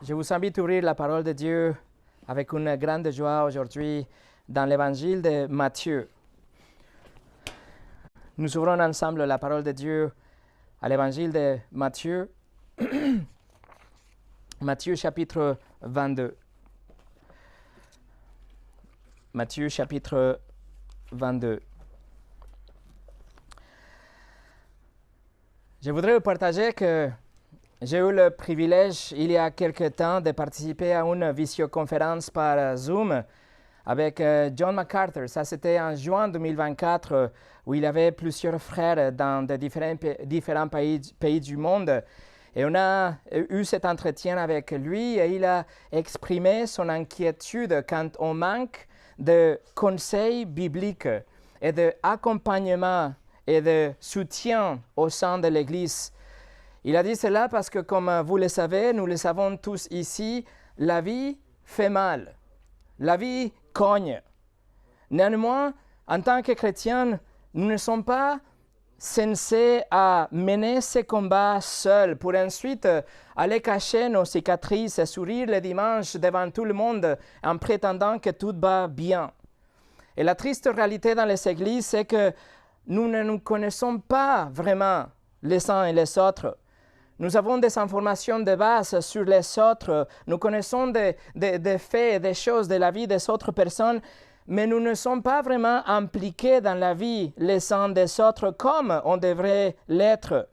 Je vous invite à ouvrir la parole de Dieu avec une grande joie aujourd'hui dans l'évangile de Matthieu. Nous ouvrons ensemble la parole de Dieu à l'évangile de Matthieu, Matthieu chapitre 22. Matthieu chapitre 22. Je voudrais vous partager que j'ai eu le privilège, il y a quelque temps, de participer à une visioconférence par Zoom avec John MacArthur. Ça, c'était en juin 2024, où il avait plusieurs frères dans de différents pays du monde. Et on a eu cet entretien avec lui et il a exprimé son inquiétude quant au manque de conseils bibliques et d'accompagnement et de soutien au sein de l'Église. Il a dit cela parce que, comme vous le savez, nous le savons tous ici, la vie fait mal. La vie cogne. Néanmoins, en tant que chrétiens, nous ne sommes pas censés à mener ces combats seuls pour ensuite aller cacher nos cicatrices et sourire le dimanche devant tout le monde en prétendant que tout va bien. Et la triste réalité dans les églises, c'est que nous ne nous connaissons pas vraiment les uns et les autres. Nous avons des informations de base sur les autres, nous connaissons des faits, des choses de la vie des autres personnes, mais nous ne sommes pas vraiment impliqués dans la vie les uns des autres comme on devrait l'être.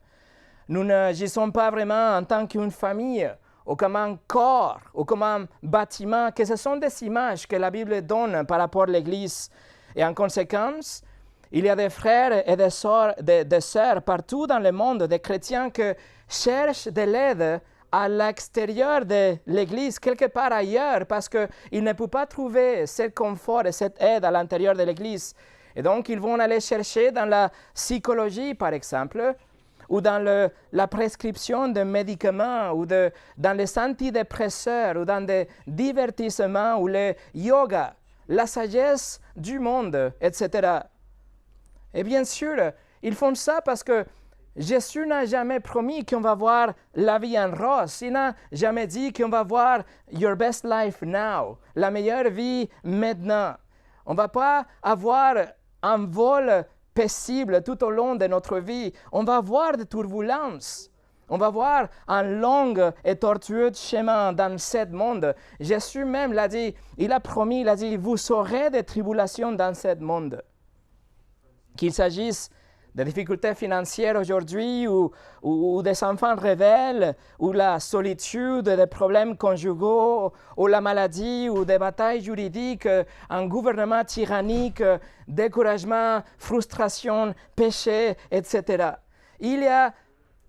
Nous n'agissons pas vraiment en tant qu'une famille, ou comme un corps, ou comme un bâtiment, que ce sont des images que la Bible donne par rapport à l'Église. Et en conséquence, il y a des frères et des sœurs partout dans le monde, des chrétiens qui cherchent de l'aide à l'extérieur de l'Église, quelque part ailleurs, parce qu'ils ne peuvent pas trouver ce confort et cette aide à l'intérieur de l'Église. Et donc, ils vont aller chercher dans la psychologie, par exemple, ou dans la prescription de médicaments, ou dans les antidépresseurs, ou dans des divertissements, ou le yoga, la sagesse du monde, etc. Et bien sûr, ils font ça parce que Jésus n'a jamais promis qu'on va voir la vie en rose. Il n'a jamais dit qu'on va voir your best life now, la meilleure vie maintenant. On ne va pas avoir un vol paisible tout au long de notre vie. On va avoir des turbulences. On va voir un long et tortueux chemin dans ce monde. Jésus même l'a dit, il a promis, il a dit, vous aurez des tribulations dans ce monde. Qu'il s'agisse de difficultés financières aujourd'hui ou des enfants rebelles, ou la solitude, des problèmes conjugaux, ou la maladie, ou des batailles juridiques, un gouvernement tyrannique, découragement, frustration, péché, etc. Il y a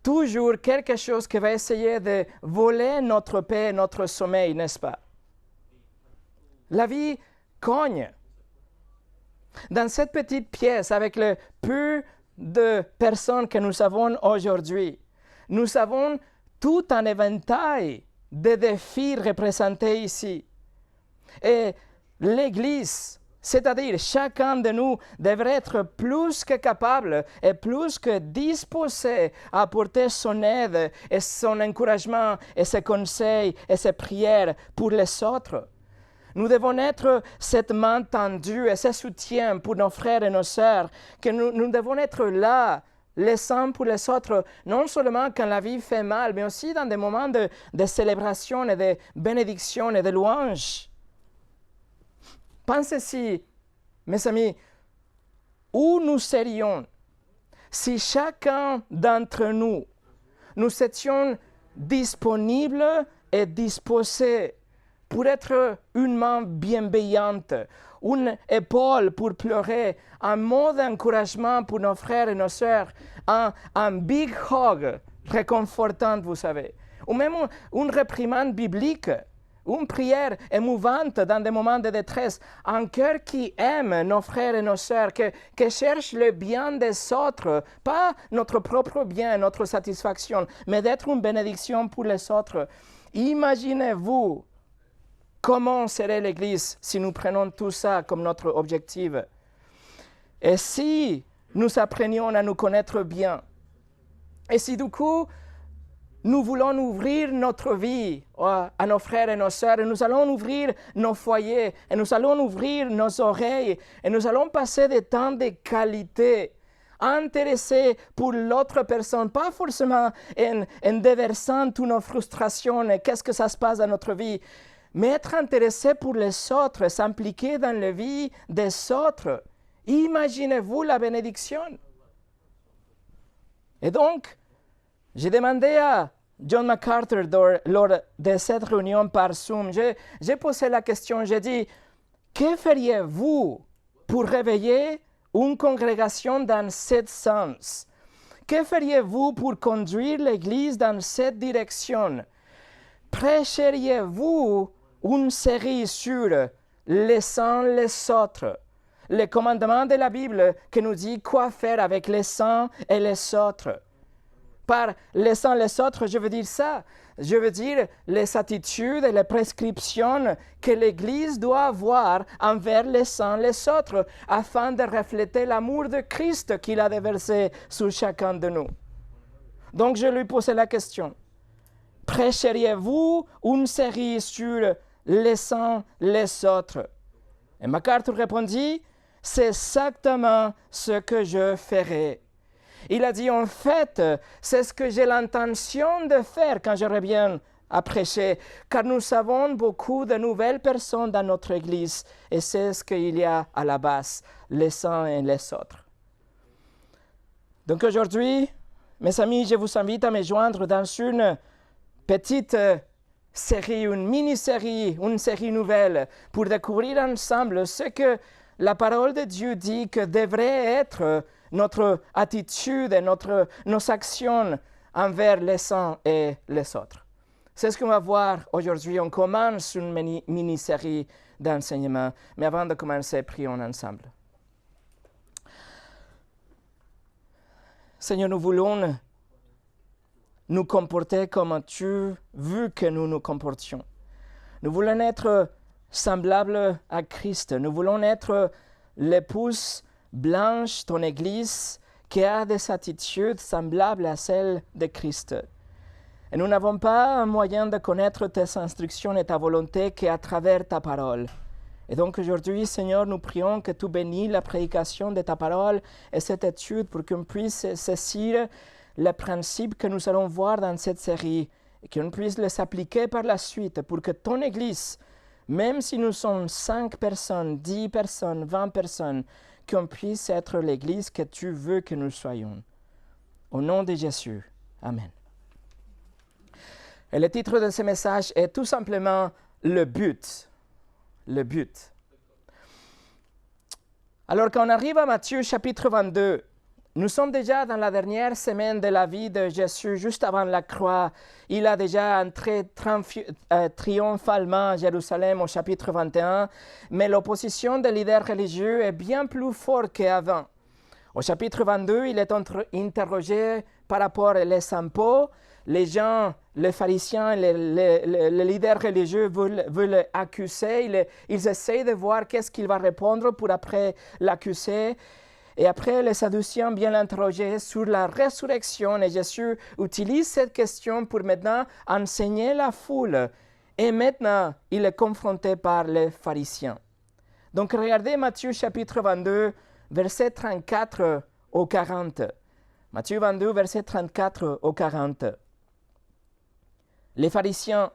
toujours quelque chose qui va essayer de voler notre paix, notre sommeil, n'est-ce pas? La vie cogne. Dans cette petite pièce, avec le peu de personnes que nous avons aujourd'hui, nous avons tout un éventail de défis représentés ici. Et l'Église, c'est-à-dire chacun de nous, devrait être plus que capable et plus que disposé à apporter son aide et son encouragement et ses conseils et ses prières pour les autres. Nous devons être cette main tendue et ce soutien pour nos frères et nos sœurs, que nous devons être là, les uns pour les autres, non seulement quand la vie fait mal, mais aussi dans des moments de célébration et de bénédiction et de louange. Pensez-y, mes amis, où nous serions si chacun d'entre nous, nous étions disponibles et disposés pour être une main bienveillante, une épaule pour pleurer, un mot d'encouragement pour nos frères et nos sœurs, un big hug réconfortant, vous savez, ou même une réprimande biblique, une prière émouvante dans des moments de détresse, un cœur qui aime nos frères et nos sœurs, qui cherche le bien des autres, pas notre propre bien, notre satisfaction, mais d'être une bénédiction pour les autres. Imaginez-vous comment serait l'Église si nous prenons tout ça comme notre objectif? Et si nous apprenions à nous connaître bien? Et si du coup, nous voulons ouvrir notre vie à nos frères et nos sœurs, et nous allons ouvrir nos foyers, et nous allons ouvrir nos oreilles, et nous allons passer des temps de qualité, intéressés pour l'autre personne, pas forcément en déversant toutes nos frustrations et qu'est-ce que ça se passe dans notre vie, mais être intéressé pour les autres, s'impliquer dans la vie des autres. Imaginez-vous la bénédiction. Et donc, j'ai demandé à John MacArthur lors de cette réunion par Zoom, j'ai posé la question, j'ai dit, que feriez-vous pour réveiller une congrégation dans ce sens? Que feriez-vous pour conduire l'Église dans cette direction? Prêcheriez-vous une série sur les uns les autres? Le commandement de la Bible qui nous dit quoi faire avec les uns et les autres. Par les uns les autres, je veux dire ça. Je veux dire les attitudes et les prescriptions que l'Église doit avoir envers les uns les autres afin de refléter l'amour de Christ qu'il a déversé sur chacun de nous. Donc je lui posais la question. Prêcheriez-vous une série sur les uns les autres? Et MacArthur répondit, c'est exactement ce que je ferai. Il a dit, en fait, c'est ce que j'ai l'intention de faire quand je reviens à prêcher, car nous avons beaucoup de nouvelles personnes dans notre Église, et c'est ce qu'il y a à la base, les uns et les autres. Donc aujourd'hui, mes amis, je vous invite à me joindre dans une petite série, une mini-série, une série nouvelle, pour découvrir ensemble ce que la parole de Dieu dit que devrait être notre attitude et nos actions envers les uns et les autres. C'est ce qu'on va voir aujourd'hui. On commence une mini-série d'enseignements, mais avant de commencer, prions ensemble. Seigneur, nous voulons nous comporter comme tu veux que nous nous comportions. Nous voulons être semblables à Christ. Nous voulons être l'épouse blanche, ton Église, qui a des attitudes semblables à celles de Christ. Et nous n'avons pas un moyen de connaître tes instructions et ta volonté qu'à travers ta parole. Et donc aujourd'hui, Seigneur, nous prions que tu bénis la prédication de ta parole et cette étude pour qu'on puisse saisir les principes que nous allons voir dans cette série et qu'on puisse les appliquer par la suite pour que ton Église, même si nous sommes 5 personnes, 10 personnes, 20 personnes, qu'on puisse être l'Église que tu veux que nous soyons. Au nom de Jésus. Amen. Et le titre de ce message est tout simplement le but. Le but. Alors, quand on arrive à Matthieu chapitre 22, nous sommes déjà dans la dernière semaine de la vie de Jésus, juste avant la croix. Il a déjà entré triomphalement à Jérusalem au chapitre 21, mais l'opposition des leaders religieux est bien plus forte qu'avant. Au chapitre 22, il est interrogé par rapport aux impôts. Les gens, les pharisiens, les leaders religieux veulent l'accuser. Ils essayent de voir qu'est-ce qu'il va répondre pour après l'accuser. Et après, les Sadduciens viennent l'interroger sur la résurrection et Jésus utilise cette question pour maintenant enseigner la foule. Et maintenant, il est confronté par les pharisiens. Donc, regardez Matthieu chapitre 22, versets 34 au 40. Matthieu 22, versets 34 au 40. Les pharisiens,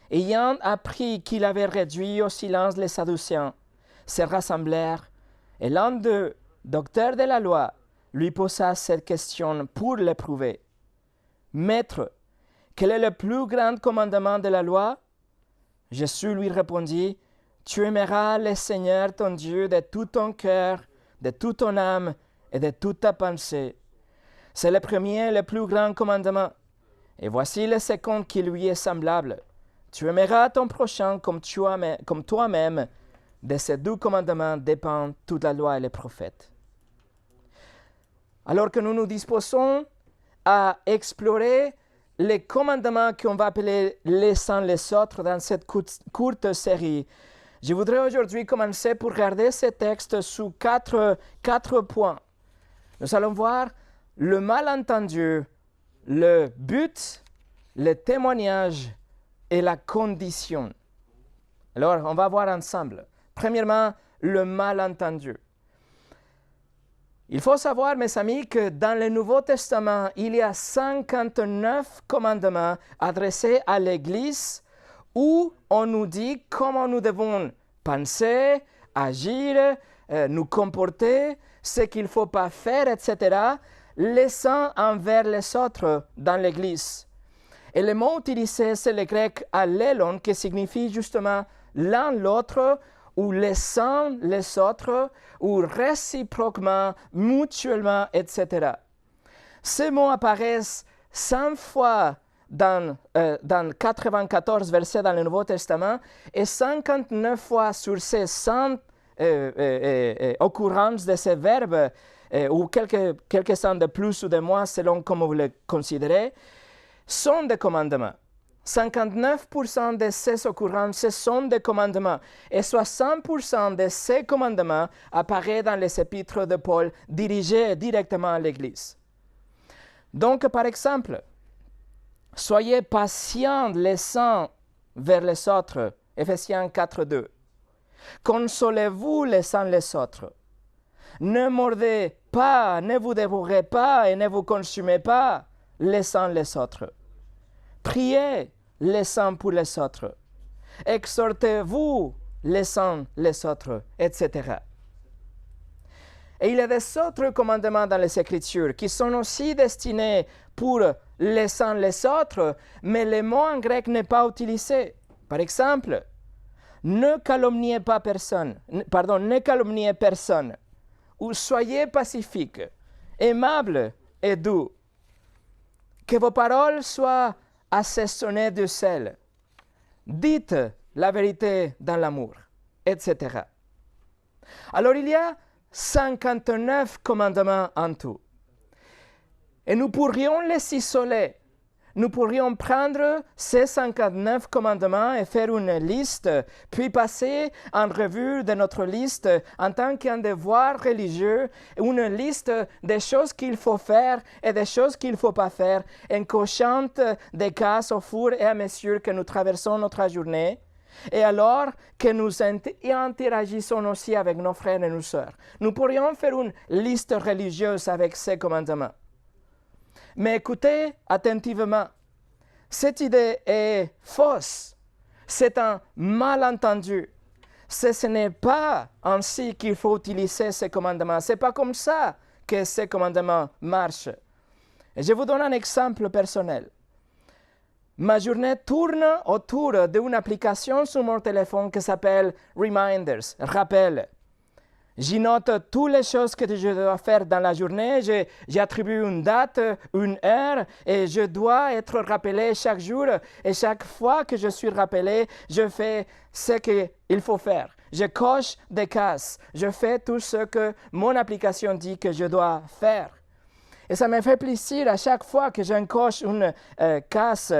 ayant appris qu'il avait réduit au silence les Sadduciens, se rassemblèrent et l'un d'eux, docteur de la loi, lui posa cette question pour l'éprouver. « Maître, quel est le plus grand commandement de la loi ?» Jésus lui répondit, « Tu aimeras le Seigneur ton Dieu de tout ton cœur, de toute ton âme et de toute ta pensée. C'est le premier et le plus grand commandement. Et voici le second qui lui est semblable. Tu aimeras ton prochain comme toi-même. De ces 2 commandements dépend toute la loi et les prophètes. » Alors que nous nous disposons à explorer les commandements qu'on va appeler les uns les autres dans cette courte série, je voudrais aujourd'hui commencer pour regarder ce texte sous quatre points. Nous allons voir le malentendu, le but le témoignage et la condition. Alors, on va voir ensemble. Premièrement, le malentendu. Il faut savoir, mes amis, que dans le Nouveau Testament, il y a 59 commandements adressés à l'Église où on nous dit comment nous devons penser, agir, nous comporter, ce qu'il ne faut pas faire, etc., les uns envers les autres dans l'Église. Et le mot utilisé, c'est le grec allélon, qui signifie justement l'un l'autre, ou les uns les autres, ou réciproquement, mutuellement, etc. Ces mots apparaissent 100 fois dans 94 versets dans le Nouveau Testament et 59 fois sur ces 100 occurrences de ces verbes, ou quelques-uns de plus ou de moins selon comment vous les considérez, sont des commandements. 59% de ces occurrences sont des commandements et 60% de ces commandements apparaissent dans les épîtres de Paul dirigés directement à l'Église. Donc, par exemple, soyez patients les uns vers les autres, Éphésiens 4:2. Consolez-vous les uns les autres. Ne mordez pas, ne vous dévorez pas et ne vous consumez pas les uns les autres. Priez les uns pour les autres. Exhortez-vous les uns les autres, etc. Et il y a des autres commandements dans les Écritures qui sont aussi destinés pour les uns les autres, mais le mot en grec n'est pas utilisé. Par exemple, ne calomniez personne, ou soyez pacifiques, aimables et doux. Que vos paroles soient assaisonnées de sel. Dites la vérité dans l'amour, etc. Alors il y a 59 commandements en tout. Et nous pourrions les isoler. Nous pourrions prendre ces 59 commandements et faire une liste, puis passer en revue de notre liste en tant qu'un devoir religieux, une liste des choses qu'il faut faire et des choses qu'il ne faut pas faire, en cochant des cases au fur et à mesure que nous traversons notre journée, et alors que nous interagissons aussi avec nos frères et nos sœurs. Nous pourrions faire une liste religieuse avec ces commandements. Mais écoutez attentivement, cette idée est fausse. C'est un malentendu. Ce n'est pas ainsi qu'il faut utiliser ces commandements. Ce n'est pas comme ça que ces commandements marchent. Et je vous donne un exemple personnel. Ma journée tourne autour d'une application sur mon téléphone qui s'appelle Reminders, rappel. J'y note toutes les choses que je dois faire dans la journée. J'attribue une date, une heure, et je dois être rappelé chaque jour. Et chaque fois que je suis rappelé, je fais ce qu'il faut faire. Je coche des cases. Je fais tout ce que mon application dit que je dois faire. Et ça me fait plaisir à chaque fois que j'encoche une caisse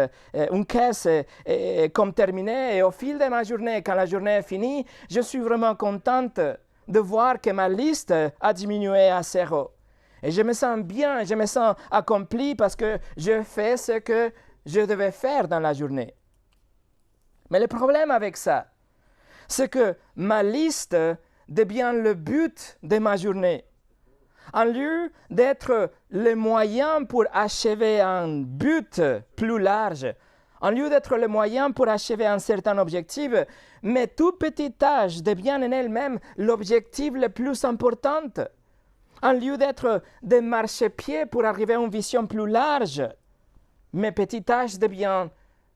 comme terminée. Et au fil de ma journée, quand la journée est finie, je suis vraiment contente de voir que ma liste a diminué à 0. Et je me sens bien, je me sens accompli parce que je fais ce que je devais faire dans la journée. Mais le problème avec ça, c'est que ma liste devient le but de ma journée. En lieu d'être le moyen pour achever un but plus large, en lieu d'être le moyen pour achever un certain objectif, mais toute petite tâche devient en elle-même l'objectif le plus important. En lieu d'être des marchepieds pour arriver à une vision plus large, mes petites tâches deviennent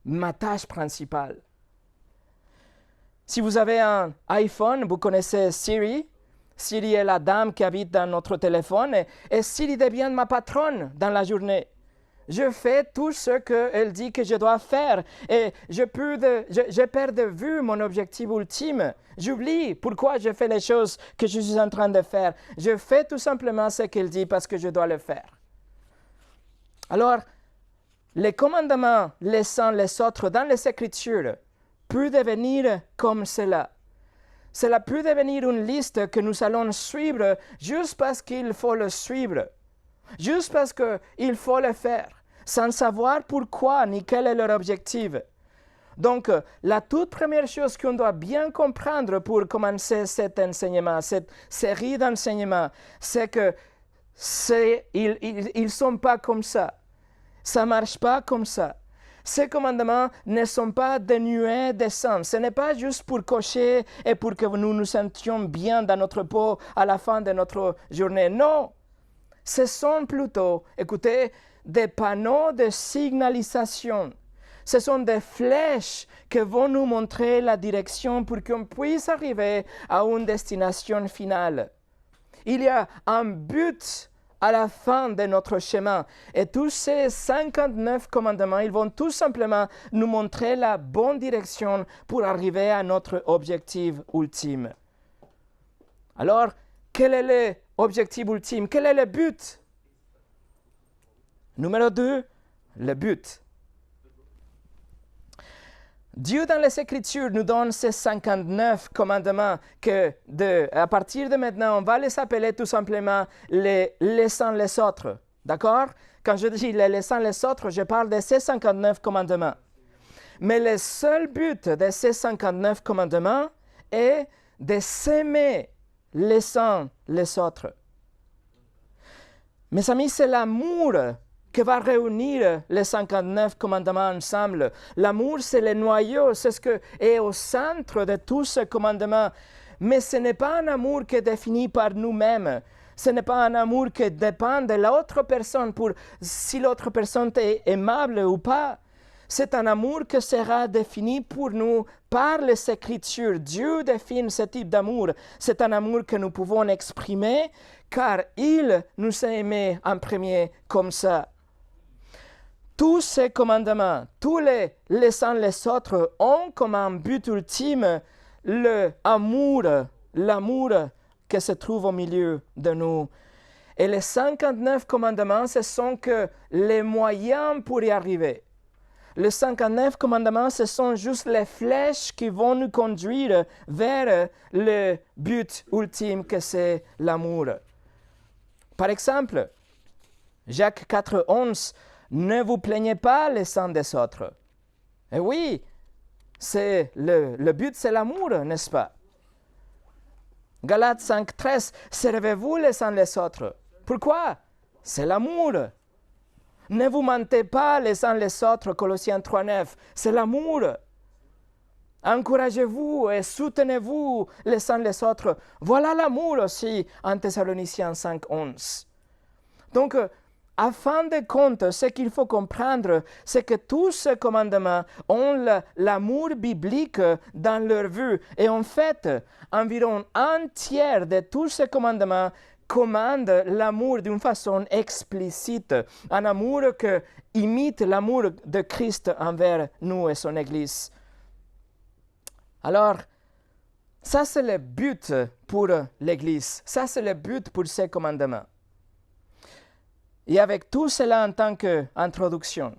ma tâche principale. Si vous avez un iPhone, vous connaissez Siri. Siri est la dame qui habite dans notre téléphone et Siri devient ma patronne dans la journée. Je fais tout ce qu'elle dit que je dois faire et je perds de vue mon objectif ultime. J'oublie pourquoi je fais les choses que je suis en train de faire. Je fais tout simplement ce qu'elle dit parce que je dois le faire. Alors, les commandements les uns les autres dans les Écritures peuvent devenir comme cela. Cela peut devenir une liste que nous allons suivre juste parce qu'il faut le suivre. Juste parce qu'il faut le faire. sans savoir pourquoi ni quel est leur objectif. Donc, la toute première chose qu'on doit bien comprendre pour commencer cet enseignement, cette série d'enseignements, c'est que ils sont pas comme ça. Ça ne marche pas comme ça. Ces commandements ne sont pas dénués de sens. Ce n'est pas juste pour cocher et pour que nous nous sentions bien dans notre peau à la fin de notre journée. Non, ce sont plutôt, écoutez, des panneaux de signalisation. Ce sont des flèches qui vont nous montrer la direction pour qu'on puisse arriver à une destination finale. Il y a un but à la fin de notre chemin. Et tous ces 59 commandements, ils vont tout simplement nous montrer la bonne direction pour arriver à notre objectif ultime. Alors, quel est l'objectif ultime? Quel est le but? Numéro 2, le but. Dieu, dans les Écritures, nous donne ces 59 commandements que, à partir de maintenant, on va les appeler tout simplement les laissant les autres. D'accord? Quand je dis les laissant les autres, je parle de ces 59 commandements. Mais le seul but de ces 59 commandements est de s'aimer laissant les autres. Mes amis, c'est l'amour qui va réunir les 59 commandements ensemble. L'amour, c'est le noyau, c'est ce qui est au centre de tous ces commandements. Mais ce n'est pas un amour qui est défini par nous-mêmes. Ce n'est pas un amour qui dépend de l'autre personne pour si l'autre personne est aimable ou pas. C'est un amour qui sera défini pour nous par les Écritures. Dieu définit ce type d'amour. C'est un amour que nous pouvons exprimer car il nous a aimés en premier comme ça. Tous ces commandements, tous les laissant les autres, ont comme un but ultime l'amour qui se trouve au milieu de nous. Et les 59 commandements, ce sont que les moyens pour y arriver. Les 59 commandements, ce sont juste les flèches qui vont nous conduire vers le but ultime que c'est l'amour. Par exemple, Jacques 4, 11, ne vous plaignez pas les uns des autres. Et oui, le but, c'est l'amour, n'est-ce pas? Galates 5, 13, servez-vous les uns les autres. Pourquoi? C'est l'amour. Ne vous mentez pas les uns les autres, Colossiens 3, 9, c'est l'amour. Encouragez-vous et soutenez-vous les uns les autres. Voilà l'amour aussi en Thessaloniciens 5, 11. Donc, à fin de compte, ce qu'il faut comprendre, c'est que tous ces commandements ont l'amour biblique dans leur vue. Et en fait, environ un tiers de tous ces commandements commandent l'amour d'une façon explicite. Un amour qui imite l'amour de Christ envers nous et son Église. Alors, ça c'est le but pour l'Église. Ça c'est le but pour ces commandements. Et avec tout cela en tant qu'introduction,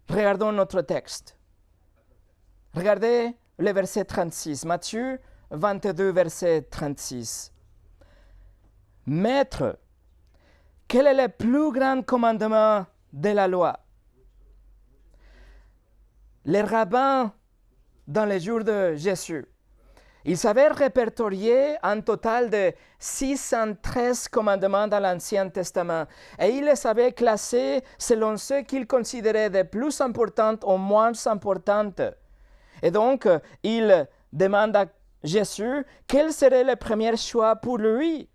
regardons notre texte. Regardez le verset 36, Matthieu 22, verset 36. Maître, quel est le plus grand commandement de la loi? Les rabbins, dans les jours de Jésus, ils avaient répertorié un total de 613 commandements dans l'Ancien Testament et ils les avaient classés selon ceux qu'ils considéraient les plus importants ou moins importantes. Et donc, ils demandent à Jésus quel serait le premier choix pour lui.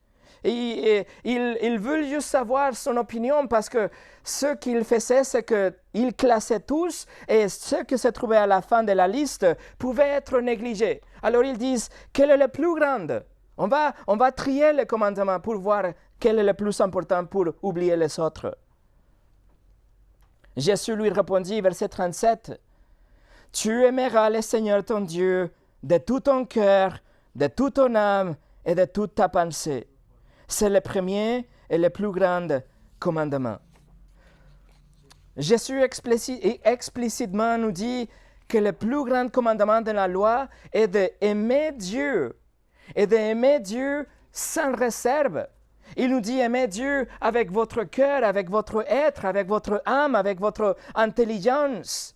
Et ils veulent juste savoir son opinion parce que ce qu'il faisait, c'est qu'il classait tous et ceux qui se trouvaient à la fin de la liste pouvaient être négligés. Alors ils disent, quel est le plus grand? On va trier les commandements pour voir quel est le plus important pour oublier les autres. Jésus lui répondit, verset 37, « Tu aimeras le Seigneur ton Dieu de tout ton cœur, de toute ton âme et de toute ta pensée. » C'est le premier et le plus grand commandement. Jésus explicitement nous dit que le plus grand commandement de la loi est d'aimer Dieu et d'aimer Dieu sans réserve. Il nous dit aimer Dieu avec votre cœur, avec votre être, avec votre âme, avec votre intelligence.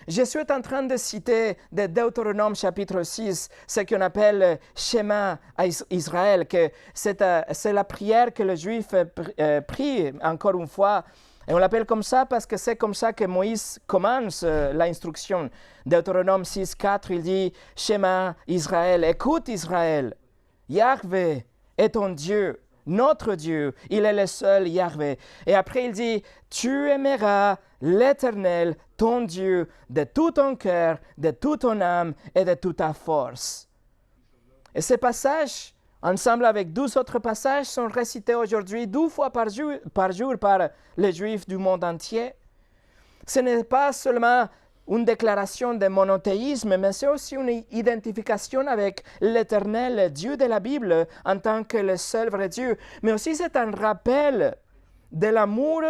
Je suis en train de citer de Deutéronome chapitre 6, ce qu'on appelle Shema à Israël, que c'est la prière que le Juif prie encore une fois. Et on l'appelle comme ça parce que c'est comme ça que Moïse commence l'instruction. Deutéronome 6, 4, il dit « Shema Israël, écoute Israël, Yahvé est ton Dieu. » Notre Dieu, il est le seul Yahvé. Et après, il dit, tu aimeras l'Éternel, ton Dieu, de tout ton cœur, de toute ton âme et de toute ta force. Et ces passages, ensemble avec 12 autres passages, sont récités aujourd'hui 12 fois par jour par les Juifs du monde entier. Ce n'est pas seulement une déclaration de monothéisme, mais c'est aussi une identification avec l'Éternel, Dieu de la Bible, en tant que le seul vrai Dieu. Mais aussi c'est un rappel de l'amour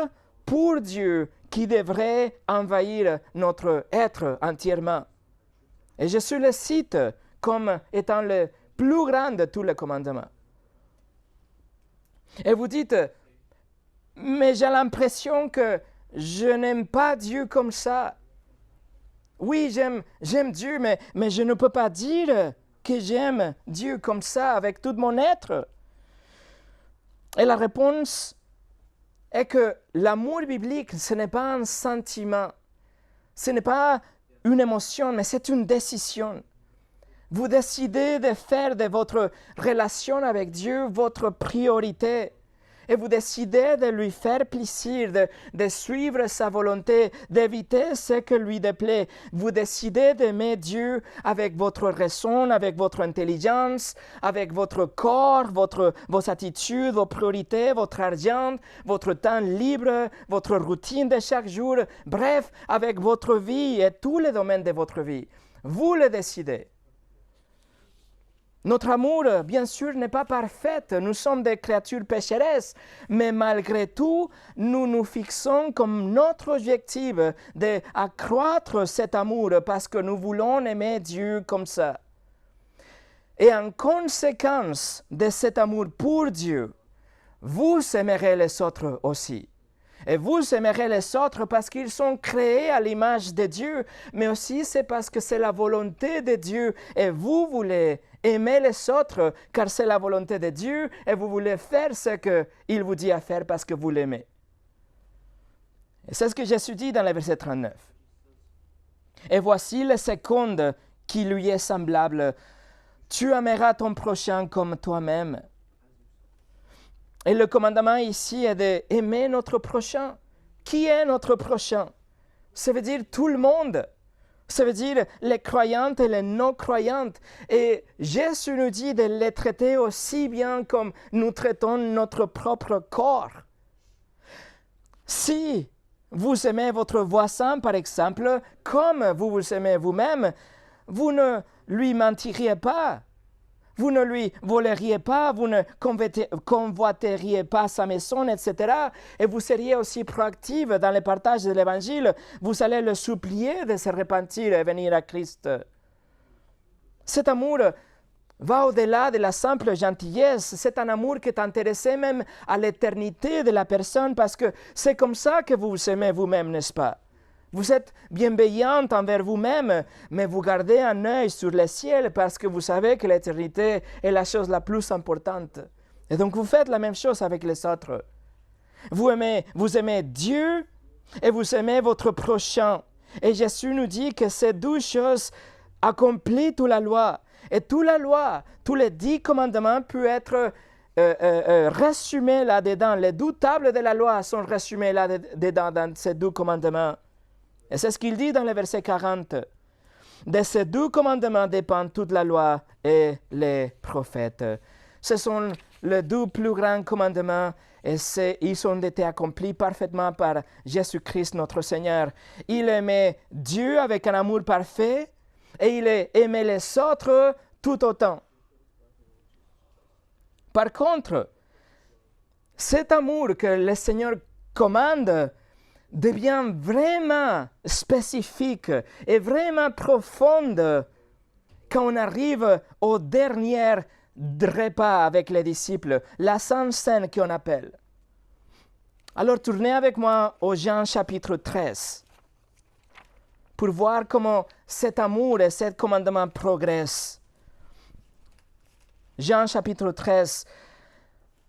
pour Dieu qui devrait envahir notre être entièrement. Et Jésus le cite comme étant le plus grand de tous les commandements. Et vous dites, mais j'ai l'impression que je n'aime pas Dieu comme ça. Oui, j'aime Dieu, mais je ne peux pas dire que j'aime Dieu comme ça avec tout mon être. Et la réponse est que l'amour biblique, ce n'est pas un sentiment, ce n'est pas une émotion, mais c'est une décision. Vous décidez de faire de votre relation avec Dieu votre priorité. Et vous décidez de lui faire plaisir, de suivre sa volonté, d'éviter ce que lui déplaît. Vous décidez d'aimer Dieu avec votre raison, avec votre intelligence, avec votre corps, vos attitudes, vos priorités, votre argent, votre temps libre, votre routine de chaque jour. Bref, avec votre vie et tous les domaines de votre vie. Vous le décidez. Notre amour, bien sûr, n'est pas parfait. Nous sommes des créatures pécheresses. Mais malgré tout, nous nous fixons comme notre objectif d'accroître cet amour parce que nous voulons aimer Dieu comme ça. Et en conséquence de cet amour pour Dieu, vous aimerez les autres aussi. Et vous aimerez les autres parce qu'ils sont créés à l'image de Dieu, mais aussi c'est parce que c'est la volonté de Dieu et vous voulez aimer les autres car c'est la volonté de Dieu et vous voulez faire ce qu'il vous dit à faire parce que vous l'aimez. Et c'est ce que Jésus dit dans le verset 39. Et voici le second qui lui est semblable. Tu aimeras ton prochain comme toi-même. Et le commandement ici est d'aimer notre prochain. Qui est notre prochain? Ça veut dire tout le monde. Ça veut dire les croyantes et les non-croyantes. Et Jésus nous dit de les traiter aussi bien comme nous traitons notre propre corps. Si vous aimez votre voisin, par exemple, comme vous vous aimez vous-même, vous ne lui mentiriez pas. Vous ne lui voleriez pas, vous ne convoiteriez pas sa maison, etc. Et vous seriez aussi proactif dans le partage de l'Évangile. Vous allez le supplier de se repentir et venir à Christ. Cet amour va au-delà de la simple gentillesse. C'est un amour qui est intéressé même à l'éternité de la personne parce que c'est comme ça que vous vous aimez vous-même, n'est-ce pas? Vous êtes bienveillante envers vous-même, mais vous gardez un œil sur le ciel parce que vous savez que l'éternité est la chose la plus importante. Et donc vous faites la même chose avec les autres. Vous aimez Dieu et vous aimez votre prochain. Et Jésus nous dit que ces deux choses accomplissent toute la loi. Et toute la loi, tous les 10 commandements peuvent être résumés là-dedans. Les 2 tables de la loi sont résumées là-dedans dans ces 2 commandements. Et c'est ce qu'il dit dans le verset 40. De ces 2 commandements dépend toute la loi et les prophètes. Ce sont les 2 plus grands commandements et ils ont été accomplis parfaitement par Jésus-Christ notre Seigneur. Il aimait Dieu avec un amour parfait et il aimait les autres tout autant. Par contre, cet amour que le Seigneur commande devient vraiment spécifique et vraiment profonde quand on arrive aux dernières de repas avec les disciples, la Sainte Seine qu'on appelle. Alors tournez avec moi au Jean chapitre 13 pour voir comment cet amour et ce commandement progressent. Jean chapitre 13.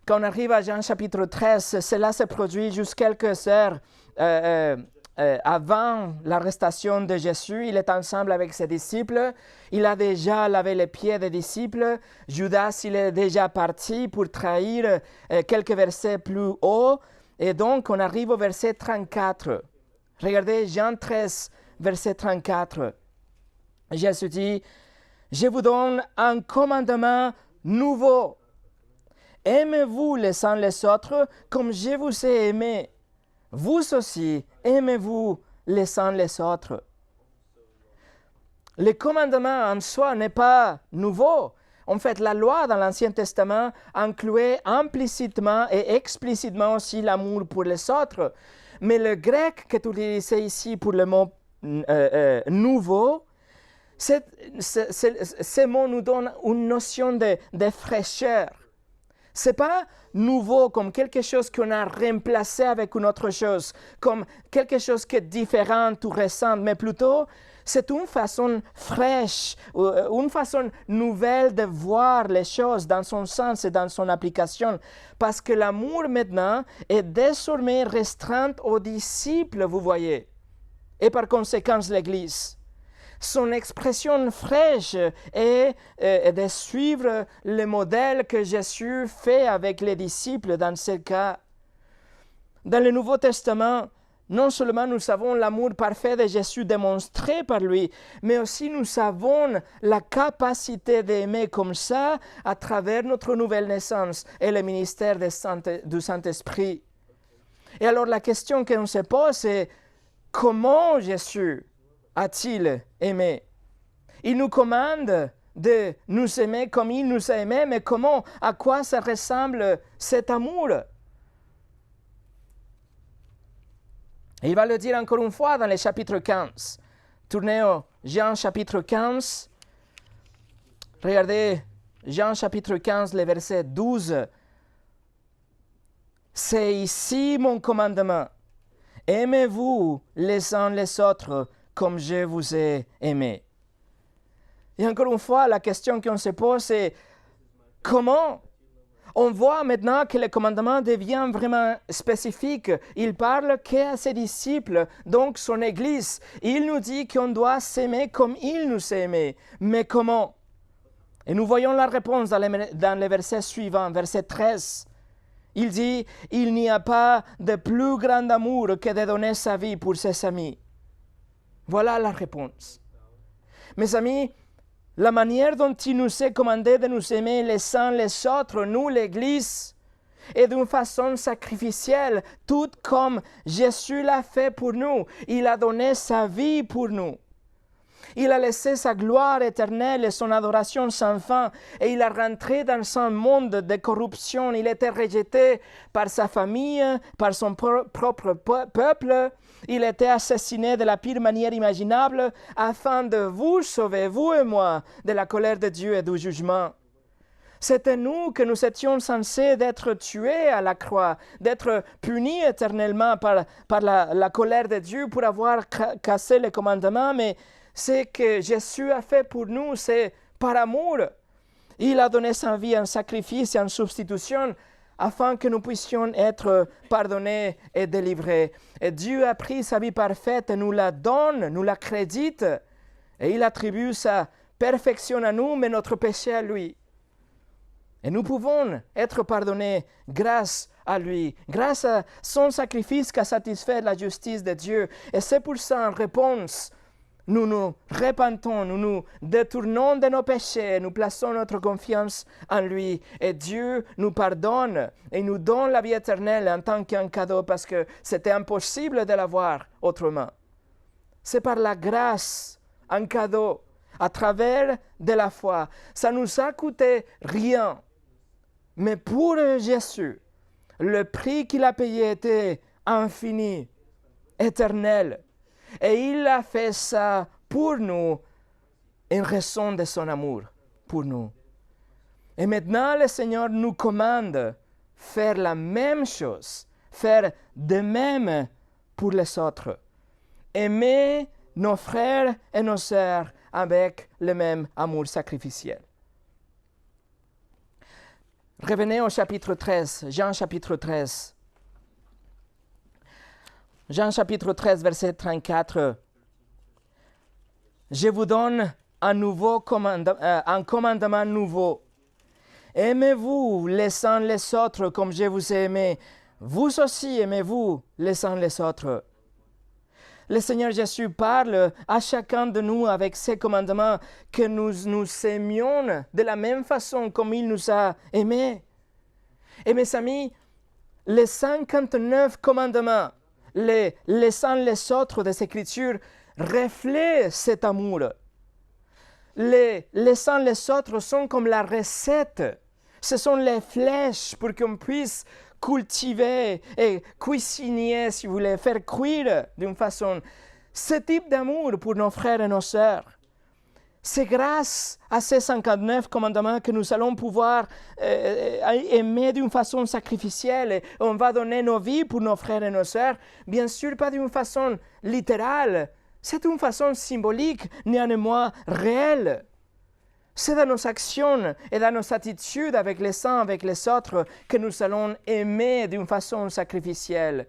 Quand on arrive à Jean chapitre 13, cela se produit juste quelques heures avant l'arrestation de Jésus. Il est ensemble avec ses disciples. Il a déjà lavé les pieds des disciples. Judas, il est déjà parti pour trahir quelques versets plus haut. Et donc, on arrive au verset 34. Regardez Jean 13, verset 34. Jésus dit, « Je vous donne un commandement nouveau. Aimez-vous les uns les autres comme je vous ai aimé. Vous aussi, aimez-vous les uns les autres. » Le commandement en soi n'est pas nouveau. En fait, la loi dans l'Ancien Testament incluait implicitement et explicitement aussi l'amour pour les autres. Mais le grec qui est utilisé ici pour le mot nouveau, ce mot nous donne une notion de fraîcheur. Ce n'est pas nouveau comme quelque chose qu'on a remplacé avec une autre chose, comme quelque chose qui est différent ou récent, mais plutôt c'est une façon fraîche, une façon nouvelle de voir les choses dans son sens et dans son application. Parce que l'amour maintenant est désormais restreint aux disciples, vous voyez, et par conséquent l'Église. Son expression fraîche est de suivre le modèle que Jésus fait avec les disciples dans ce cas. Dans le Nouveau Testament, non seulement nous savons l'amour parfait de Jésus démontré par lui, mais aussi nous avons la capacité d'aimer comme ça à travers notre nouvelle naissance et le ministère du Saint-Esprit. Et alors la question qu'on se pose, c'est comment Jésus a-t-il aimé? Il nous commande de nous aimer comme il nous a aimés, mais comment, à quoi ça ressemble cet amour? Et il va le dire encore une fois dans le chapitre 15. Tournez au Jean chapitre 15. Regardez Jean chapitre 15, le verset 12. C'est ici mon commandement. Aimez-vous les uns les autres comme je vous ai aimé. Et encore une fois, la question qu'on se pose, c'est comment? On voit maintenant que le commandement devient vraiment spécifique. Il parle qu'à ses disciples, donc son Église. Il nous dit qu'on doit s'aimer comme il nous a aimés. Mais comment? Et nous voyons la réponse dans le verset suivant, verset 13. Il dit, « Il n'y a pas de plus grand amour que de donner sa vie pour ses amis. » Voilà la réponse. Mes amis, la manière dont il nous est commandé de nous aimer les uns les autres, nous, l'Église, est d'une façon sacrificielle, tout comme Jésus l'a fait pour nous. Il a donné sa vie pour nous. Il a laissé sa gloire éternelle et son adoration sans fin, et il a rentré dans un monde de corruption. Il était rejeté par sa famille, par son propre peuple. Il était assassiné de la pire manière imaginable afin de vous sauver, vous et moi, de la colère de Dieu et du jugement. C'était nous que nous étions censés d'être tués à la croix, d'être punis éternellement par la colère de Dieu pour avoir cassé les commandements, mais ce que Jésus a fait pour nous, c'est par amour. Il a donné sa vie en sacrifice et en substitution afin que nous puissions être pardonnés et délivrés. Et Dieu a pris sa vie parfaite et nous la donne, nous la crédite. Et il attribue sa perfection à nous, mais notre péché à lui. Et nous pouvons être pardonnés grâce à lui, grâce à son sacrifice qui a satisfait la justice de Dieu. Et c'est pour ça, en réponse, nous nous repentons, nous nous détournons de nos péchés, nous plaçons notre confiance en lui. Et Dieu nous pardonne et nous donne la vie éternelle en tant qu'un cadeau parce que c'était impossible de l'avoir autrement. C'est par la grâce, un cadeau, à travers de la foi. Ça ne nous a coûté rien. Mais pour Jésus, le prix qu'il a payé était infini, éternel. Et il a fait ça pour nous en raison de son amour pour nous. Et maintenant, le Seigneur nous commande faire la même chose, faire de même pour les autres. Aimer nos frères et nos sœurs avec le même amour sacrificiel. Revenez au chapitre 13, Jean chapitre 13. Jean chapitre 13, verset 34. Je vous donne un commandement nouveau. Aimez-vous les uns les autres comme je vous ai aimé. Vous aussi aimez-vous les uns les autres. Le Seigneur Jésus parle à chacun de nous avec ses commandements que nous nous aimions de la même façon comme il nous a aimés. Et mes amis, les 59 commandements, les uns les autres des Écritures, reflètent cet amour. Les uns les autres sont comme la recette. Ce sont les flèches pour qu'on puisse cultiver et cuisiner, si vous voulez, faire cuire d'une façon ce type d'amour pour nos frères et nos sœurs. C'est grâce à ces 59 commandements que nous allons pouvoir aimer d'une façon sacrificielle. Et on va donner nos vies pour nos frères et nos sœurs, bien sûr pas d'une façon littérale, c'est une façon symbolique, néanmoins réelle. C'est dans nos actions et dans nos attitudes avec les uns, avec les autres, que nous allons aimer d'une façon sacrificielle.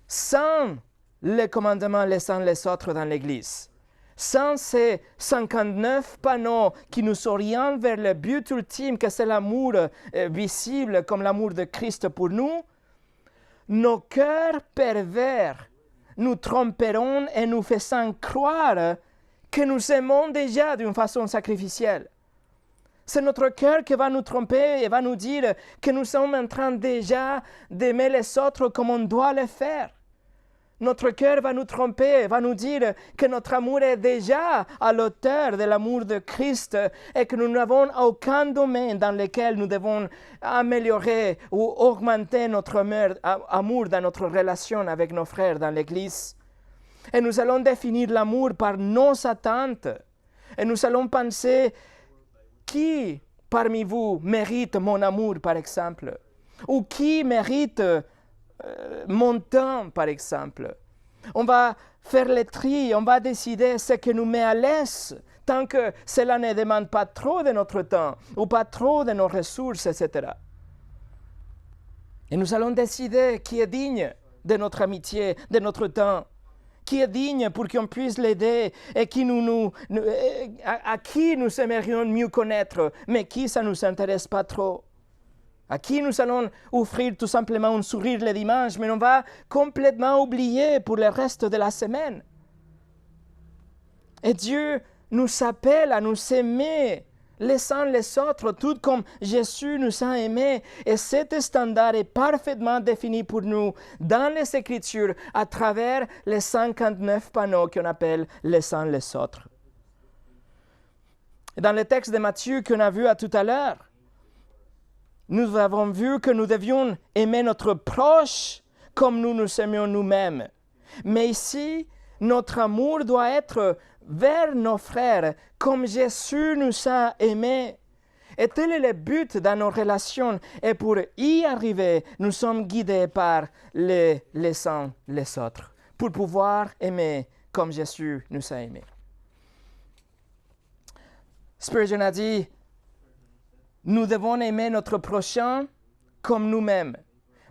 Sans les commandements les uns les autres dans l'Église, sans ces 59 panneaux qui nous orientent vers le but ultime, que c'est l'amour visible comme l'amour de Christ pour nous, nos cœurs pervers nous tromperont et nous faisant croire que nous aimons déjà d'une façon sacrificielle. C'est notre cœur qui va nous tromper et va nous dire que nous sommes en train déjà d'aimer les autres comme on doit le faire. Notre cœur va nous tromper et va nous dire que notre amour est déjà à l'auteur de l'amour de Christ et que nous n'avons aucun domaine dans lequel nous devons améliorer ou augmenter notre amour dans notre relation avec nos frères dans l'Église. Et nous allons définir l'amour par nos attentes. Et nous allons penser qui parmi vous mérite mon amour, par exemple, ou qui mérite mon temps, par exemple. On va faire le tri, on va décider ce qui nous met à l'aise, tant que cela ne demande pas trop de notre temps, ou pas trop de nos ressources, etc. Et nous allons décider qui est digne de notre amitié, de notre temps, qui est digne pour qu'on puisse l'aider, et à qui nous aimerions mieux connaître, mais qui ça ne nous intéresse pas trop. À qui nous allons offrir tout simplement un sourire le dimanche, mais on va complètement oublier pour le reste de la semaine. Et Dieu nous appelle à nous aimer les uns les autres, tout comme Jésus nous a aimés. Et cet standard est parfaitement défini pour nous dans les Écritures à travers les 59 panneaux qu'on appelle les uns les autres. Et dans le texte de Matthieu qu'on a vu tout à l'heure, nous avons vu que nous devions aimer notre proche comme nous nous aimions nous-mêmes. Mais ici, notre amour doit être vers nos frères comme Jésus nous a aimés. Et tel est le but dans nos relations. Et pour y arriver, nous sommes guidés par les uns les autres, pour pouvoir aimer comme Jésus nous a aimés. Spurgeon a dit, nous devons aimer notre prochain comme nous-mêmes,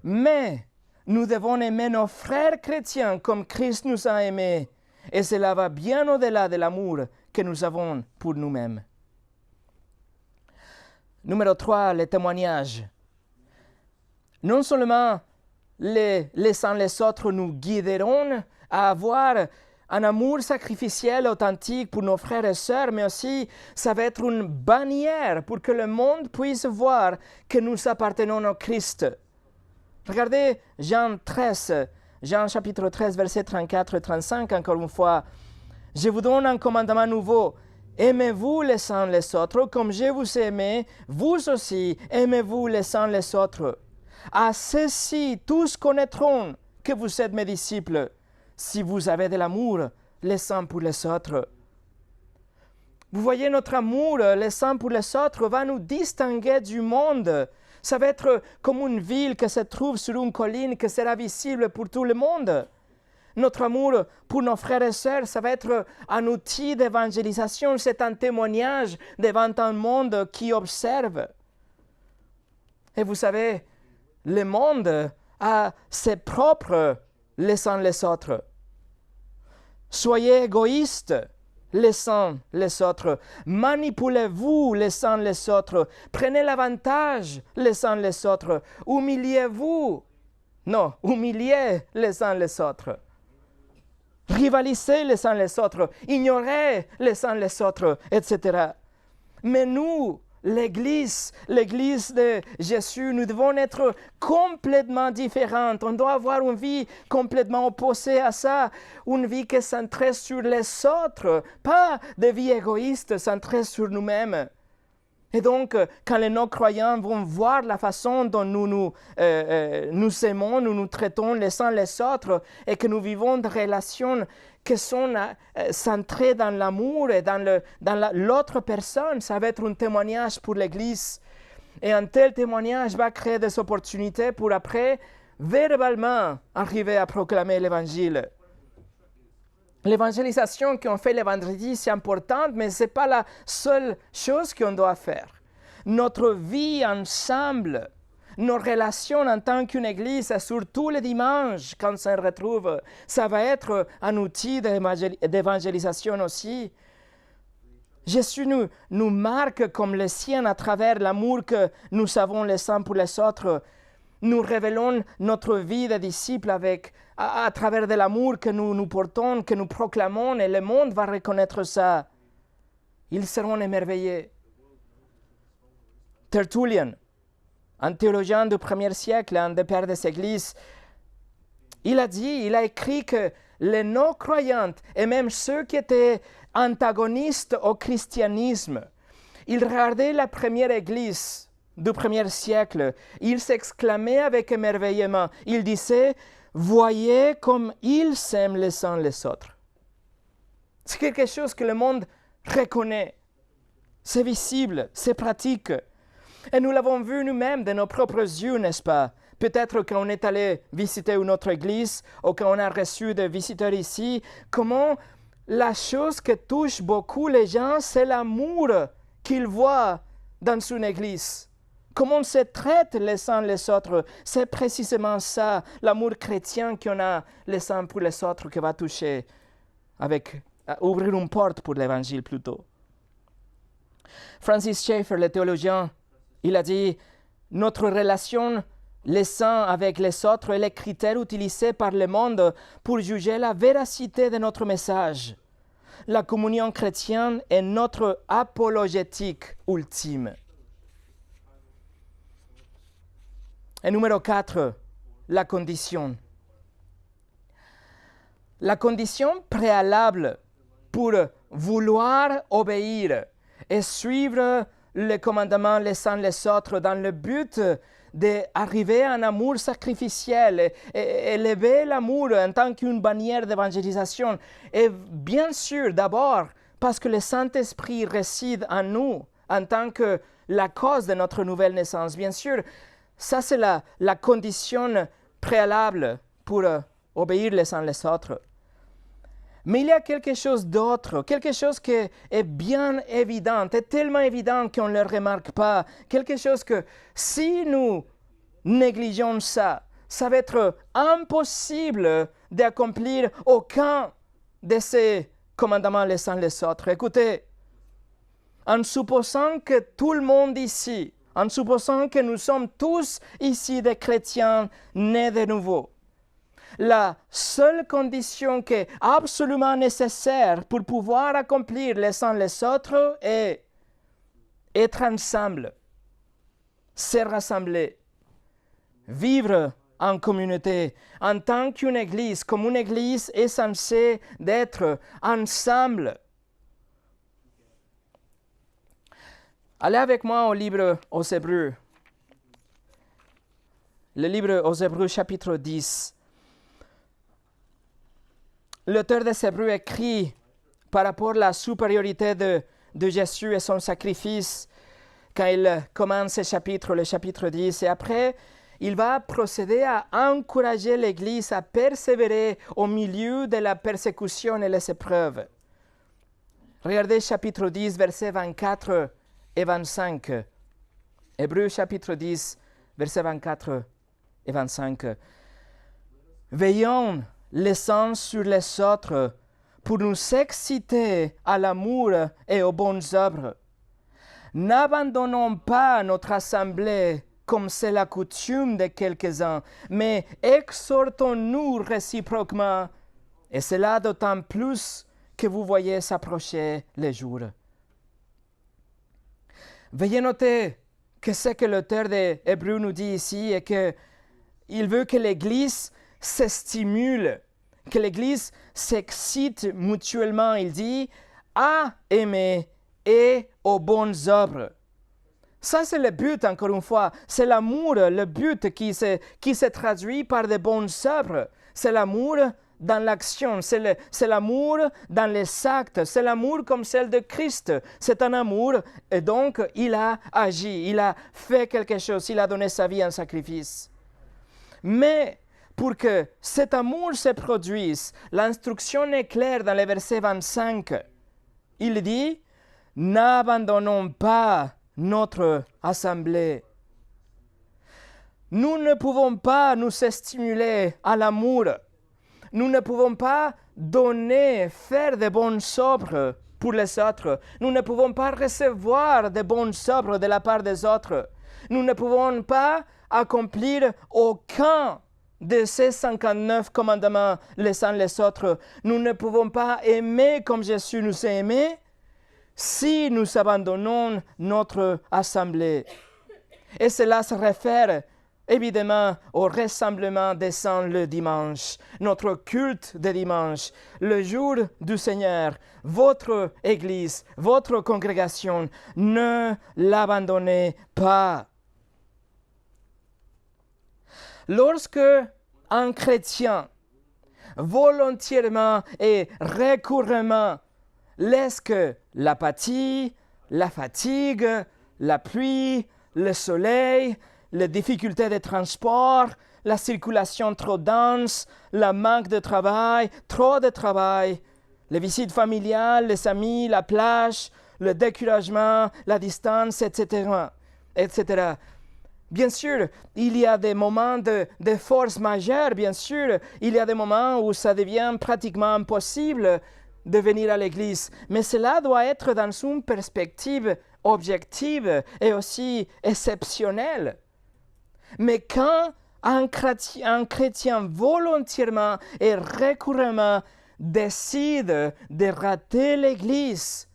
mais nous devons aimer nos frères chrétiens comme Christ nous a aimés, et cela va bien au-delà de l'amour que nous avons pour nous-mêmes. Numéro 3, les témoignages. Non seulement les uns les autres nous guideront à avoir un amour sacrificiel authentique pour nos frères et sœurs, mais aussi ça va être une bannière pour que le monde puisse voir que nous appartenons au Christ. Regardez Jean chapitre 13, versets 34 et 35, encore une fois. Je vous donne un commandement nouveau. Aimez-vous les uns les autres comme je vous ai aimé, vous aussi aimez-vous les uns les autres. À ceci, tous connaîtront que vous êtes mes disciples, si vous avez de l'amour les uns pour les autres. Vous voyez, notre amour, les uns pour les autres, va nous distinguer du monde. Ça va être comme une ville qui se trouve sur une colline qui sera visible pour tout le monde. Notre amour pour nos frères et sœurs, ça va être un outil d'évangélisation, c'est un témoignage devant un monde qui observe. Et vous savez, le monde a ses propres les uns les autres. Soyez égoïstes les uns les autres. Manipulez-vous les uns les autres. Prenez l'avantage les uns les autres. Humiliez-vous. Non, humiliez les uns les autres. Rivalisez les uns les autres. Ignorez les uns les autres, etc. Mais nous, l'Église de Jésus, nous devons être complètement différentes. On doit avoir une vie complètement opposée à ça, une vie qui est centrée sur les autres, pas de vie égoïste centrée sur nous-mêmes. Et donc, quand les non-croyants vont voir la façon dont nous aimons, nous traitons les uns les autres, et que nous vivons des relations qui sont centrées dans l'amour et dans l'autre personne, ça va être un témoignage pour l'Église. Et un tel témoignage va créer des opportunités pour après, verbalement, arriver à proclamer l'Évangile. L'évangélisation qu'on fait le vendredi, c'est important, mais ce n'est pas la seule chose qu'on doit faire. Notre vie ensemble, nos relations en tant qu'une église, surtout le dimanche, quand on se retrouve, ça va être un outil d'évangélisation aussi. Jésus nous marque comme les siens à travers l'amour que nous avons les uns pour les autres. Nous révélons notre vie de disciples à travers de l'amour que nous portons, que nous proclamons, et le monde va reconnaître ça. Ils seront émerveillés. Tertullian, un théologien du 1er siècle, un des pères des églises, il a écrit que les non-croyants, et même ceux qui étaient antagonistes au christianisme, ils regardaient la première église du 1er siècle, ils s'exclamaient avec émerveillement, ils disaient « Voyez comme ils s'aiment les uns les autres ». C'est quelque chose que le monde reconnaît. C'est visible, c'est pratique. Et nous l'avons vu nous-mêmes de nos propres yeux, n'est-ce pas? Peut-être quand on est allé visiter une autre église ou quand on a reçu des visiteurs ici, comment la chose qui touche beaucoup les gens, c'est l'amour qu'ils voient dans une église. Comment on se traite les uns les autres, c'est précisément ça, l'amour chrétien qu'on a les uns pour les autres qui va toucher, ouvrir une porte pour l'évangile plutôt. Francis Schaeffer, le théologien, il a dit « Notre relation les uns avec les autres est le critère utilisé par le monde pour juger la véracité de notre message. La communion chrétienne est notre apologétique ultime. » Et numéro 4, la condition. La condition préalable pour vouloir obéir et suivre les commandements les uns les autres dans le but d'arriver à un amour sacrificiel et élever l'amour en tant qu'une bannière d'évangélisation. Et bien sûr, d'abord, parce que le Saint-Esprit réside en nous en tant que la cause de notre nouvelle naissance. Bien sûr, ça c'est la condition préalable pour obéir les uns les autres. Mais il y a quelque chose d'autre, quelque chose qui est bien évident, est tellement évident qu'on ne le remarque pas, quelque chose que si nous négligeons ça, ça va être impossible d'accomplir aucun de ces commandements les uns les autres. Écoutez, en supposant que tout le monde ici, en supposant que nous sommes tous ici des chrétiens nés de nouveau, la seule condition qui est absolument nécessaire pour pouvoir accomplir les uns les autres est être ensemble, se rassembler, vivre en communauté, en tant qu'une église, comme une église est censée d'être ensemble. Allez avec moi au livre aux Hébreux. Le livre aux Hébreux chapitre 10. L'auteur des Hébreux écrit par rapport à la supériorité de de Jésus et son sacrifice quand il commence ce chapitre, le chapitre 10. Et après, il va procéder à encourager l'Église à persévérer au milieu de la persécution et les épreuves. Regardez chapitre 10, versets 24 et 25. Hébreux chapitre 10, versets 24 et 25. Veillons les uns sur les autres pour nous exciter à l'amour et aux bonnes œuvres. N'abandonnons pas notre assemblée comme c'est la coutume de quelques-uns, mais exhortons-nous réciproquement, et cela d'autant plus que vous voyez s'approcher les jours. Veuillez noter que ce que l'auteur des Hébreux nous dit ici est qu'il veut que l'Église se stimule, que l'Église s'excite mutuellement, il dit, à aimer et aux bonnes œuvres. Ça, c'est le but, encore une fois. C'est l'amour, le but qui se traduit par de bonnes œuvres. C'est l'amour dans l'action, c'est l'amour dans les actes, c'est l'amour comme celle de Christ. C'est un amour, et donc il a agi, il a fait quelque chose, il a donné sa vie en sacrifice. Mais pour que cet amour se produise, l'instruction est claire dans le verset 25. Il dit, « N'abandonnons pas notre assemblée. » Nous ne pouvons pas nous stimuler à l'amour. Nous ne pouvons pas donner, faire de bonnes œuvres pour les autres. Nous ne pouvons pas recevoir de bonnes œuvres de la part des autres. Nous ne pouvons pas accomplir aucun de ces 59 commandements les uns les autres. Nous ne pouvons pas aimer comme Jésus nous a aimés si nous abandonnons notre assemblée. Et cela se réfère évidemment au rassemblement des saints le dimanche, notre culte de dimanche, le jour du Seigneur, votre Église, votre congrégation. Ne l'abandonnez pas. Lorsque un chrétien volontairement et récurremment laisse que l'apathie, la fatigue, la pluie, le soleil, les difficultés de transport, la circulation trop dense, le manque de travail, trop de travail, les visites familiales, les amis, la plage, le découragement, la distance, etc., etc. Bien sûr, il y a des moments de force majeure, bien sûr. Il y a des moments où ça devient pratiquement impossible de venir à l'église. Mais cela doit être dans une perspective objective et aussi exceptionnelle. Mais quand un chrétien volontairement et récurremment décide de rater l'église,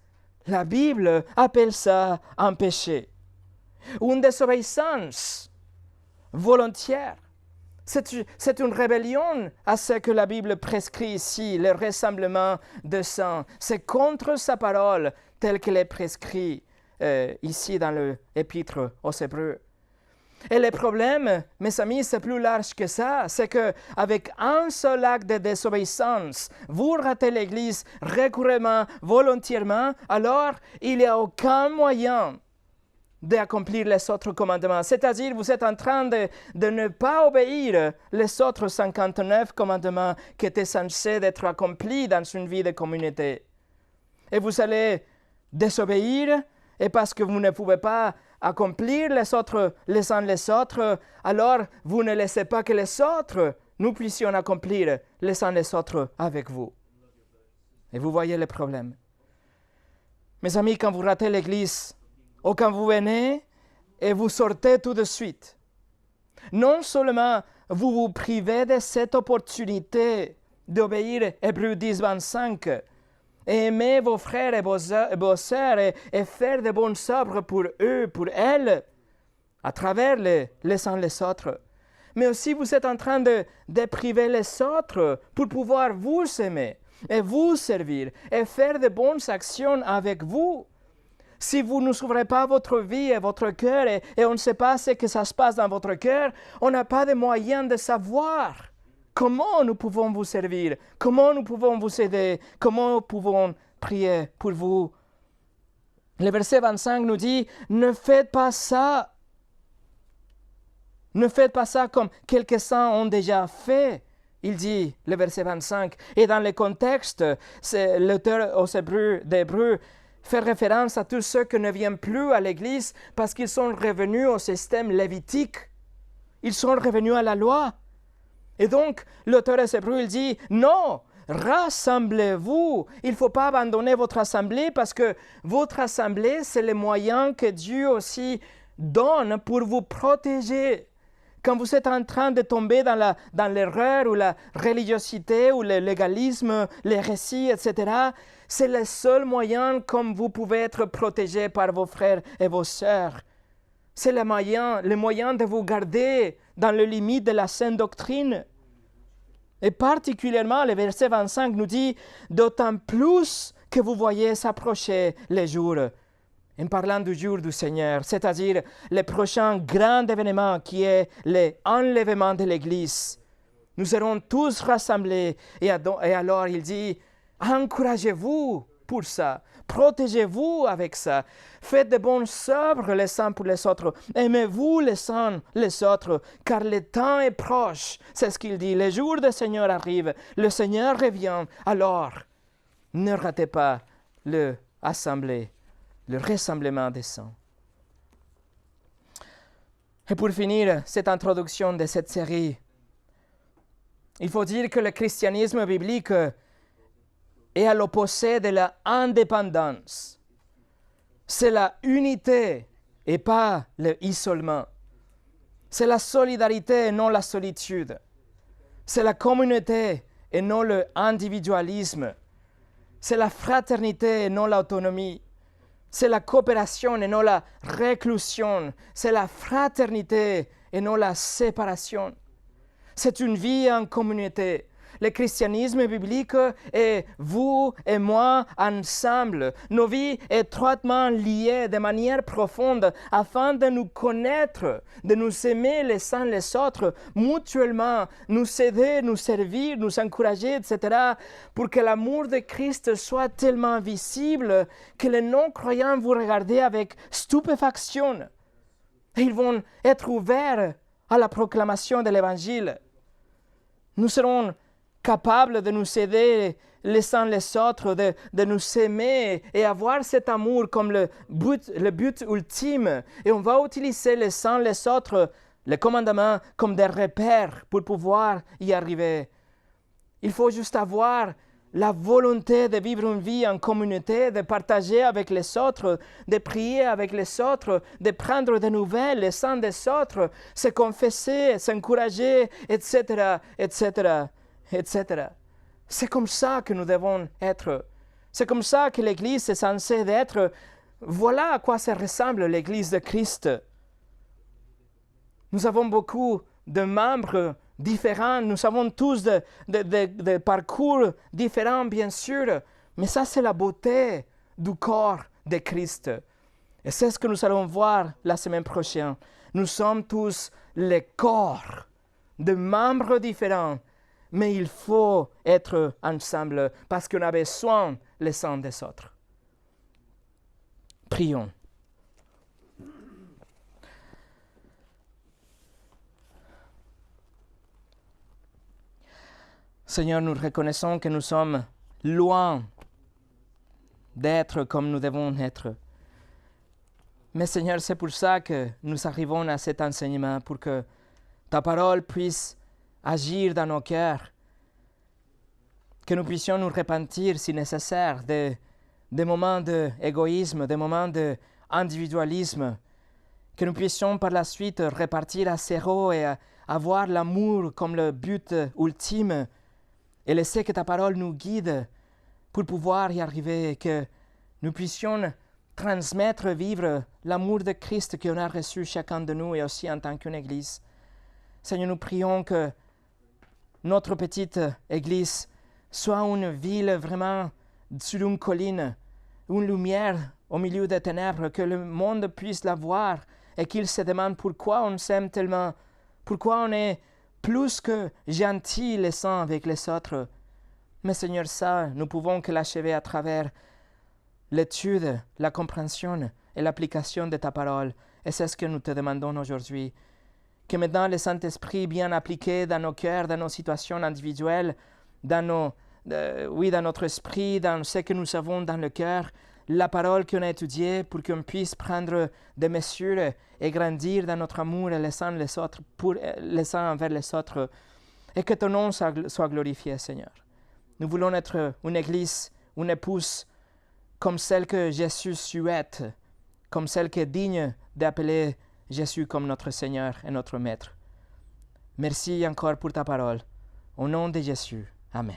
la Bible appelle ça un péché. Une désobéissance volontaire. C'est une rébellion à ce que la Bible prescrit ici, le rassemblement de saints. C'est contre sa parole telle qu'elle est prescrite ici dans l'Épître aux Hébreux. Et le problème, mes amis, c'est plus large que ça. C'est qu'avec un seul acte de désobéissance, vous ratez l'Église récurremment, volontairement, alors il n'y a aucun moyen d'accomplir les autres commandements. C'est-à-dire, vous êtes en train de ne pas obéir les autres 59 commandements qui étaient censés être accomplis dans une vie de communauté. Et vous allez désobéir, et parce que vous ne pouvez pas accomplir les autres les uns les autres, alors vous ne laissez pas que les autres, nous puissions accomplir les uns les autres avec vous. Et vous voyez le problème. Mes amis, quand vous ratez l'église, ou quand vous venez et vous sortez tout de suite, non seulement vous vous privez de cette opportunité d'obéir Hébreux 10, 25, et aimer vos frères et vos sœurs et faire de bonnes œuvres pour eux, pour elles, à travers les uns les autres. Mais aussi vous êtes en train de priver les autres pour pouvoir vous aimer et vous servir et faire de bonnes actions avec vous. Si vous ne s'ouvrez pas votre vie et votre cœur et on ne sait pas ce que ça se passe dans votre cœur, on n'a pas de moyen de savoir comment nous pouvons vous servir, comment nous pouvons vous aider, comment nous pouvons prier pour vous. Le verset 25 nous dit, ne faites pas ça. Ne faites pas ça comme quelques-uns ont déjà fait. Il dit, le verset 25. Et dans le contexte, l'auteur aux d'Hébreux fait référence à tous ceux qui ne viennent plus à l'Église parce qu'ils sont revenus au système lévitique. Ils sont revenus à la loi. Et donc, l'auteur des Hébreux, il dit, non, rassemblez-vous. Il ne faut pas abandonner votre assemblée parce que votre assemblée, c'est le moyen que Dieu aussi donne pour vous protéger. Quand vous êtes en train de tomber dans l'erreur ou la religiosité ou le légalisme, les récits, etc., c'est le seul moyen comme vous pouvez être protégé par vos frères et vos sœurs. C'est le moyen de vous garder dans les limites de la saine doctrine. Et particulièrement, le verset 25 nous dit « D'autant plus que vous voyez s'approcher les jours ». En parlant du jour du Seigneur, c'est-à-dire le prochain grand événement qui est l'enlèvement de l'Église. Nous serons tous rassemblés et alors il dit « Encouragez-vous pour ça, protégez-vous avec ça, faites de bonnes œuvres les uns pour les autres, aimez-vous les uns les autres, car le temps est proche. » C'est ce qu'il dit, le jour du Seigneur arrive, le Seigneur revient, alors ne ratez pas l'assemblée. Le rassemblement des saints. Et pour finir cette introduction de cette série, il faut dire que le christianisme biblique est à l'opposé de la indépendance. C'est la unité et pas l'isolement. C'est la solidarité et non la solitude. C'est la communauté et non l'individualisme. C'est la fraternité et non l'autonomie. C'est la coopération et non la réclusion. C'est la fraternité et non la séparation. C'est une vie en communauté. Le christianisme biblique est vous et moi ensemble. Nos vies étroitement liées de manière profonde afin de nous connaître, de nous aimer les uns les autres mutuellement, nous aider, nous servir, nous encourager, etc. pour que l'amour de Christ soit tellement visible que les non-croyants vous regardent avec stupéfaction. Et ils vont être ouverts à la proclamation de l'Évangile. Nous serons capables de nous aider les uns les autres, de nous aimer et avoir cet amour comme le but ultime. Et on va utiliser les uns les autres, les commandements, comme des repères pour pouvoir y arriver. Il faut juste avoir la volonté de vivre une vie en communauté, de partager avec les autres, de prier avec les autres, de prendre des nouvelles les uns des autres, se confesser, s'encourager, etc., etc., etc. C'est comme ça que nous devons être. C'est comme ça que l'Église est censée être. Voilà à quoi ça ressemble l'Église de Christ. Nous avons beaucoup de membres différents, nous avons tous des parcours différents, bien sûr, mais ça, c'est la beauté du corps de Christ. Et c'est ce que nous allons voir la semaine prochaine. Nous sommes tous le corps de membres différents, mais il faut être ensemble parce qu'on a besoin les uns des autres. Prions. Seigneur, nous reconnaissons que nous sommes loin d'être comme nous devons être. Mais Seigneur, c'est pour ça que nous arrivons à cet enseignement, pour que ta parole puisse agir dans nos cœurs, que nous puissions nous repentir si nécessaire des moments d'égoïsme, des moments d'individualisme, que nous puissions par la suite repartir à zéro et avoir l'amour comme le but ultime et laisser que ta parole nous guide pour pouvoir y arriver, que nous puissions transmettre, vivre l'amour de Christ qu'on a reçu chacun de nous et aussi en tant qu'une Église. Seigneur, nous prions que notre petite Église soit une ville vraiment sur une colline, une lumière au milieu des ténèbres, que le monde puisse la voir et qu'il se demande pourquoi on s'aime tellement, pourquoi on est plus que gentils les uns avec les autres. Mais Seigneur, ça, nous pouvons que l'achever à travers l'étude, la compréhension et l'application de ta parole. Et c'est ce que nous te demandons aujourd'hui. Que maintenant le Saint-Esprit bien appliqué dans nos cœurs, dans nos situations individuelles, dans notre esprit, dans ce que nous avons dans le cœur, la parole qu'on a étudiée pour qu'on puisse prendre des mesures et grandir dans notre amour et les uns envers les autres, et que ton nom soit glorifié, Seigneur. Nous voulons être une église, une épouse, comme celle que Jésus souhaite, comme celle qui est digne d'appeler Jésus comme notre Seigneur et notre Maître. Merci encore pour ta parole. Au nom de Jésus. Amen.